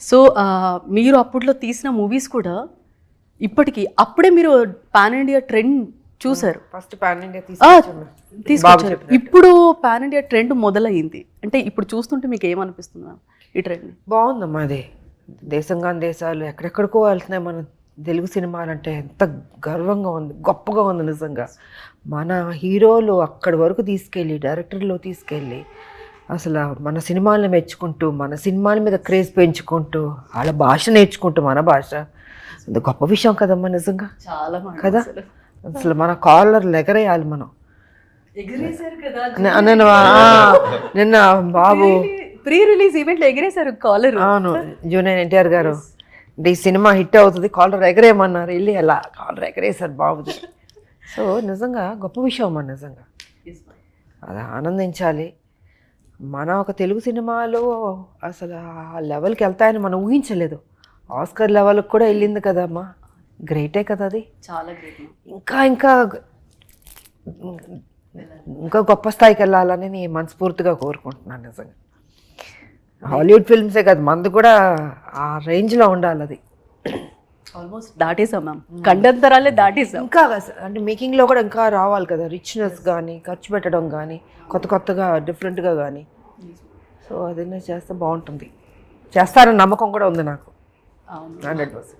So మీరు అప్పట్లో తీసిన మూవీస్ కూడా ఇప్పటికీ అప్పుడే మీరు పాన్ ఇండియా ట్రెండ్ చూసారు, ఫస్ట్ పాన్ ఇండియా తీసుకొచ్చారు. ఇప్పుడు పాన్ ఇండియా ట్రెండ్ మొదలయ్యింది అంటే ఇప్పుడు చూస్తుంటే మీకు ఏమనిపిస్తుంది ఈ ట్రెండ్? బాగుందమ్మా అది. దేశంగా దేశాలు ఎక్కడెక్కడికో వెళ్తున్నాయి మన తెలుగు సినిమాలు అంటే ఎంత గర్వంగా ఉంది, గొప్పగా ఉంది నిజంగా. మన హీరోలు అక్కడి వరకు తీసుకెళ్ళి డైరెక్టర్లో తీసుకెళ్ళి అసలు మన సినిమాలను మెచ్చుకుంటూ మన సినిమాల మీద క్రేజ్ పెంచుకుంటూ వాళ్ళ భాష నేర్చుకుంటూ మన భాష అది గొప్ప విషయం కదమ్మా నిజంగా. చాలా కదా అసలు మన కాలర్లు ఎగరేయాలి మనం. నిన్న బాబు ప్రీ రిలీజ్ ఈవెంట్ లో ఎగిరేశారు కాలర్. అవును, జూనియర్ ఎన్టీఆర్ గారు ఈ సినిమా హిట్ అవుతుంది కాలర్ ఎగరేయమన్నారు, వెళ్ళి అలా కాలర్ ఎగరేశారు బాబుది. సో నిజంగా గొప్ప విషయం అమ్మా నిజంగా, అది ఆనందించాలి. మన ఒక తెలుగు సినిమాలో అసలు ఆ లెవెల్కి వెళ్తాయని మనం ఊహించలేదు. ఆస్కర్ లెవెల్కి కూడా వెళ్ళింది కదమ్మా, గ్రేటే కదా అది. చాలా గ్రేట్. ఇంకా ఇంకా ఇంకా గొప్ప స్థాయికి వెళ్ళాలని నేను మనస్ఫూర్తిగా కోరుకుంటున్నాను నిజంగా. హాలీవుడ్ ఫిల్మ్సే కాదు మనది కూడా ఆ రేంజ్లో ఉండాలి. అది ఆల్మోస్ట్ దాటేసాం మ్యామ్, కండంతరాలే దాటేసాం. ఇంకా అంటే మేకింగ్లో కూడా ఇంకా రావాలి కదా, రిచ్నెస్ కానీ ఖర్చు పెట్టడం కానీ కొత్తగా డిఫరెంట్గా కానీ. సో అదన్నీ చేస్తే బాగుంటుంది, చేస్తారని నమ్మకం కూడా ఉంది నాకు 100%.